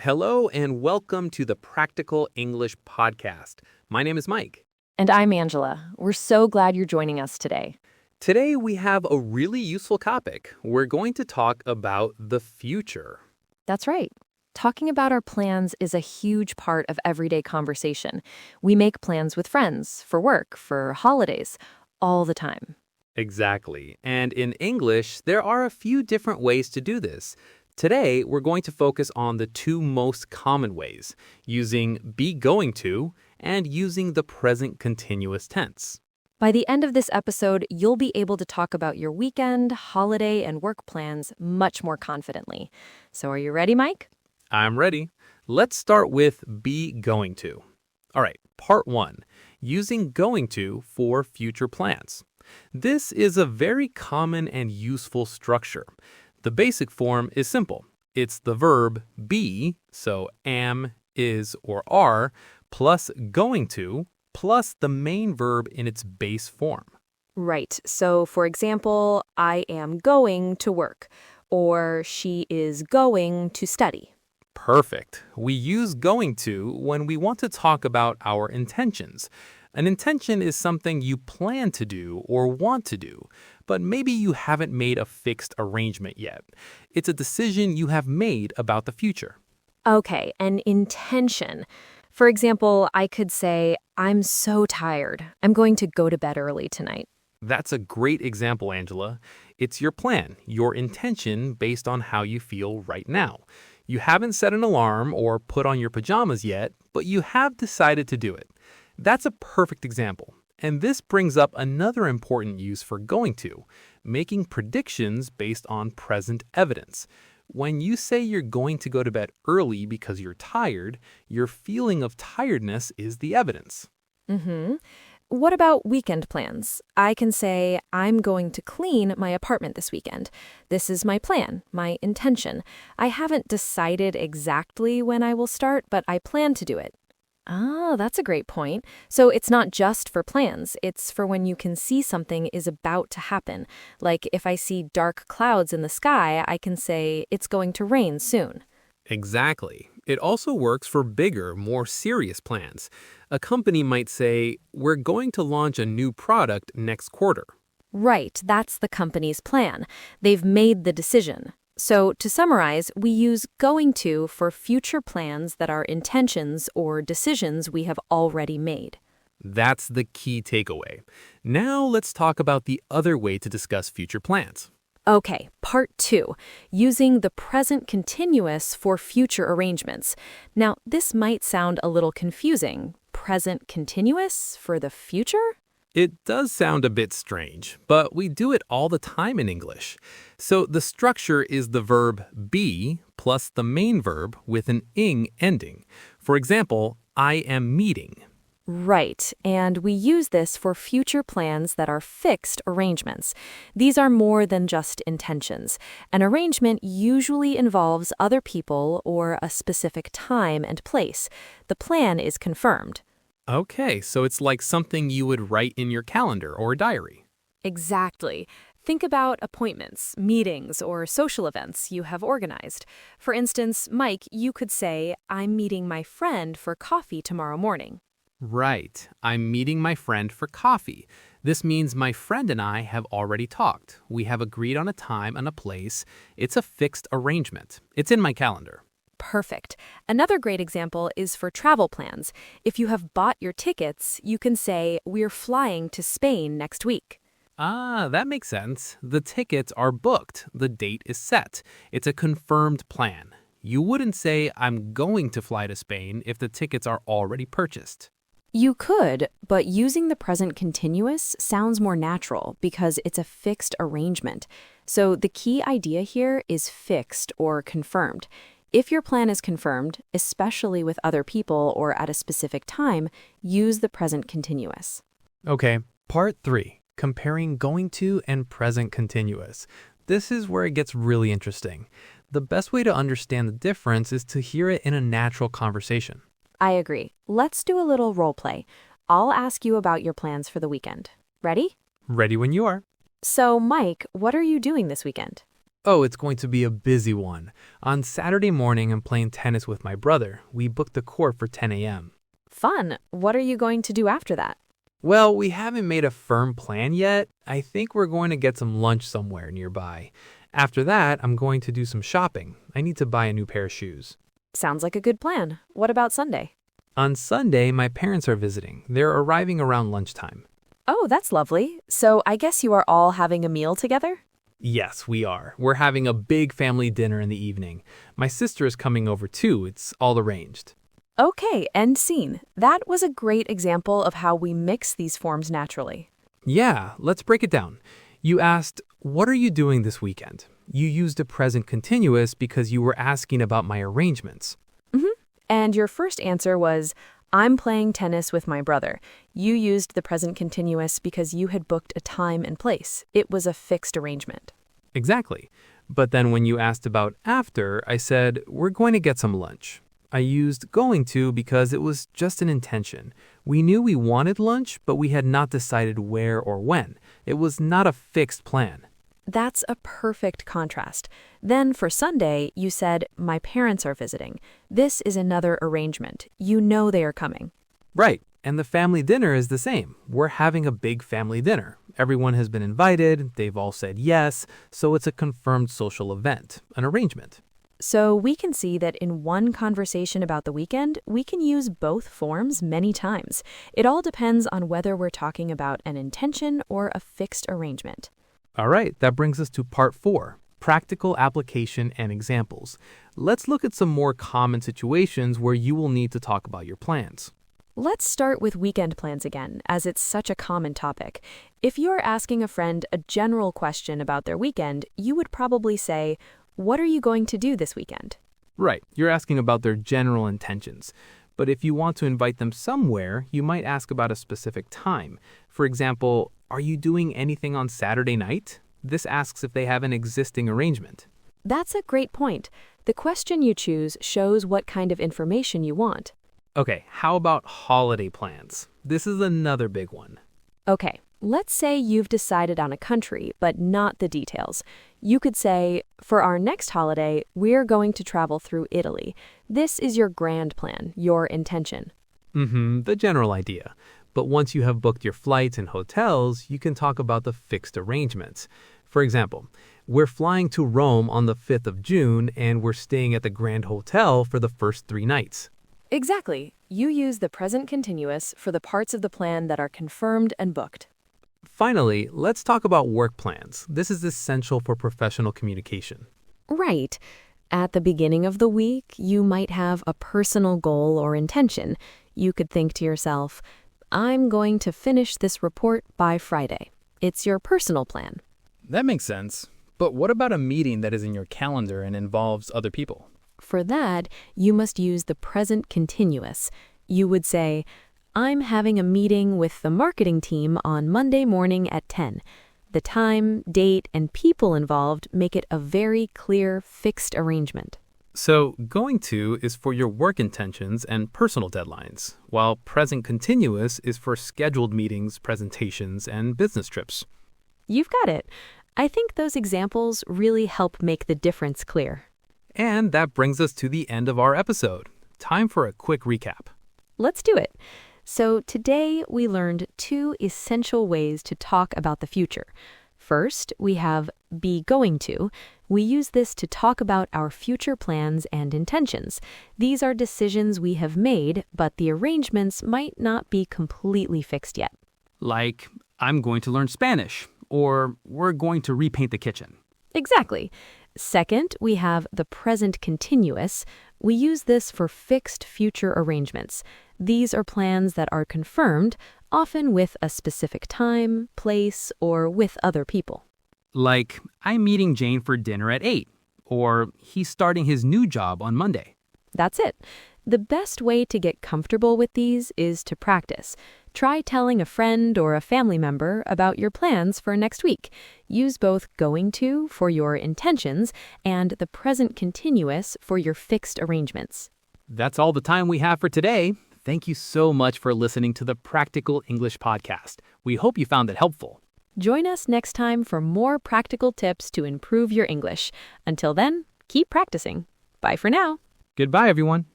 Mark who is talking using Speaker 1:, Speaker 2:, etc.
Speaker 1: Hello and welcome to the Practical English Podcast. My name is Mike.
Speaker 2: And I'm Angela. We're so glad you're joining us today.
Speaker 1: Today we have a really useful topic. We're going to talk about the future.
Speaker 2: That's right. Talking about our plans is a huge part of everyday conversation. We make plans with friends, for work, for holidays, all the time.
Speaker 1: Exactly. And in English, there are a few different ways to do this. Today, we're going to focus on the two most common ways, using be going to and using the present continuous tense.
Speaker 2: By the end of this episode, you'll be able to talk about your weekend, holiday, and work plans much more confidently. So are you ready, Mike?
Speaker 1: I'm ready. Let's start with be going to. All right, part 1, using going to for future plans. This is a very common and useful structure. The basic form is simple. It's the verb be, so am, is, or are, plus going to, plus the main verb in its base form.
Speaker 2: Right. So, for example, I am going to work, or she is going to study.
Speaker 1: Perfect. We use going to when we want to talk about our intentions. An intention is something you plan to do or want to do, but maybe you haven't made a fixed arrangement yet. It's a decision you have made about the future.
Speaker 2: Okay, an intention. For example, I could say, I'm so tired. I'm going to go to bed early tonight.
Speaker 1: That's a great example, Angela. It's your plan, your intention based on how you feel right now. You haven't set an alarm or put on your pajamas yet, but you have decided to do it. That's a perfect example. And this brings up another important use for going to, making predictions based on present evidence. When you say you're going to go to bed early because you're tired, your feeling of tiredness is the evidence.
Speaker 2: What about weekend plans? I can say, I'm going to clean my apartment this weekend. This is my plan, my intention. I haven't decided exactly when I will start, but I plan to do it. Ah, that's a great point. So it's not just for plans. It's for when you can see something is about to happen. Like if I see dark clouds in the sky, I can say it's going to rain soon.
Speaker 1: Exactly. It also works for bigger, more serious plans. A company might say, we're going to launch a new product next quarter.
Speaker 2: Right, that's the company's plan. They've made the decision. So, to summarize, we use going to for future plans that are intentions or decisions we have already made.
Speaker 1: That's the key takeaway. Now let's talk about the other way to discuss future plans.
Speaker 2: Okay, part 2, using the present continuous for future arrangements. Now, this might sound a little confusing. Present continuous for the future?
Speaker 1: It does sound a bit strange, but we do it all the time in English. So the structure is the verb be plus the main verb with an ing ending. For example, I am meeting.
Speaker 2: Right, and we use this for future plans that are fixed arrangements. These are more than just intentions. An arrangement usually involves other people or a specific time and place. The plan is confirmed.
Speaker 1: Okay, so it's like something you would write in your calendar or diary.
Speaker 2: Exactly. Think about appointments, meetings, or social events you have organized. For instance, Mike, you could say, I'm meeting my friend for coffee tomorrow morning.
Speaker 1: Right, I'm meeting my friend for coffee. This means my friend and I have already talked. We have agreed on a time and a place. It's a fixed arrangement. It's in my calendar.
Speaker 2: Perfect. Another great example is for travel plans. If you have bought your tickets, you can say, we're flying to Spain next week.
Speaker 1: Ah, that makes sense. The tickets are booked. The date is set. It's a confirmed plan. You wouldn't say, I'm going to fly to Spain if the tickets are already purchased.
Speaker 2: You could, but using the present continuous sounds more natural because it's a fixed arrangement. So the key idea here is fixed or confirmed. If your plan is confirmed, especially with other people or at a specific time, use the present continuous.
Speaker 1: Okay, part 3, comparing going to and present continuous. This is where it gets really interesting. The best way to understand the difference is to hear it in a natural conversation.
Speaker 2: I agree. Let's do a little role play. I'll ask you about your plans for the weekend. Ready?
Speaker 1: Ready when you are.
Speaker 2: So, Mike, what are you doing this weekend?
Speaker 1: Oh, it's going to be a busy one. On Saturday morning, I'm playing tennis with my brother. We booked the court for 10 a.m.
Speaker 2: Fun. What are you going to do after that?
Speaker 1: Well, we haven't made a firm plan yet. I think we're going to get some lunch somewhere nearby. After that, I'm going to do some shopping. I need to buy a new pair of shoes.
Speaker 2: Sounds like a good plan. What about Sunday?
Speaker 1: On Sunday, my parents are visiting. They're arriving around lunchtime.
Speaker 2: Oh, that's lovely. So I guess you are all having a meal together?
Speaker 1: Yes, we are. We're having a big family dinner in the evening. My sister is coming over too. It's all arranged.
Speaker 2: Okay, end scene. That was a great example of how we mix these forms naturally.
Speaker 1: Yeah, let's break it down. You asked, "What are you doing this weekend?" You used a present continuous because you were asking about my arrangements.
Speaker 2: And your first answer was, I'm playing tennis with my brother. You used the present continuous because you had booked a time and place. It was a fixed arrangement.
Speaker 1: Exactly. But then when you asked about after, I said, "We're going to get some lunch." I used going to because it was just an intention. We knew we wanted lunch, but we had not decided where or when. It was not a fixed plan.
Speaker 2: That's a perfect contrast. Then for Sunday, you said, my parents are visiting. This is another arrangement. You know they are coming.
Speaker 1: Right. And the family dinner is the same. We're having a big family dinner. Everyone has been invited. They've all said yes. So it's a confirmed social event, an arrangement.
Speaker 2: So we can see that in one conversation about the weekend, we can use both forms many times. It all depends on whether we're talking about an intention or a fixed arrangement.
Speaker 1: All right, that brings us to part 4, practical application and examples. Let's look at some more common situations where you will need to talk about your plans.
Speaker 2: Let's start with weekend plans again, as it's such a common topic. If you're asking a friend a general question about their weekend, you would probably say, what are you going to do this weekend?
Speaker 1: Right, you're asking about their general intentions. But if you want to invite them somewhere, you might ask about a specific time. For example, are you doing anything on Saturday night? This asks if they have an existing arrangement.
Speaker 2: That's a great point. The question you choose shows what kind of information you want.
Speaker 1: Okay, how about holiday plans? This is another big one.
Speaker 2: Okay, let's say you've decided on a country, but not the details. You could say, for our next holiday, we're going to travel through Italy. This is your grand plan, your intention.
Speaker 1: The general idea. But once you have booked your flights and hotels, you can talk about the fixed arrangements. For example, we're flying to Rome on the 5th of June, and we're staying at the Grand Hotel for the first 3 nights.
Speaker 2: Exactly. You use the present continuous for the parts of the plan that are confirmed and booked.
Speaker 1: Finally, let's talk about work plans. This is essential for professional communication.
Speaker 2: Right. At the beginning of the week, you might have a personal goal or intention. You could think to yourself, I'm going to finish this report by Friday. It's your personal plan.
Speaker 3: That makes sense. But what about a meeting that is in your calendar and involves other people?
Speaker 2: For that, you must use the present continuous. You would say, I'm having a meeting with the marketing team on Monday morning at 10. The time, date, and people involved make it a very clear, fixed arrangement.
Speaker 1: So, going to is for your work intentions and personal deadlines, while present continuous is for scheduled meetings, presentations, and business trips.
Speaker 2: You've got it. I think those examples really help make the difference clear.
Speaker 1: And that brings us to the end of our episode. Time for a quick recap.
Speaker 2: Let's do it. So today we learned 2 essential ways to talk about the future. First, we have be going to. We use this to talk about our future plans and intentions. These are decisions we have made, but the arrangements might not be completely fixed yet.
Speaker 3: Like, I'm going to learn Spanish, or we're going to repaint the kitchen.
Speaker 2: Exactly. Second, we have the present continuous. We use this for fixed future arrangements. These are plans that are confirmed, often with a specific time, place, or with other people.
Speaker 3: Like, I'm meeting Jane for dinner at 8, or he's starting his new job on Monday.
Speaker 2: That's it. The best way to get comfortable with these is to practice. Try telling a friend or a family member about your plans for next week. Use both going to for your intentions and the present continuous for your fixed arrangements.
Speaker 3: That's all the time we have for today. Thank you so much for listening to the Practical English Podcast. We hope you found it helpful.
Speaker 2: Join us next time for more practical tips to improve your English. Until then, keep practicing. Bye for now.
Speaker 3: Goodbye, everyone.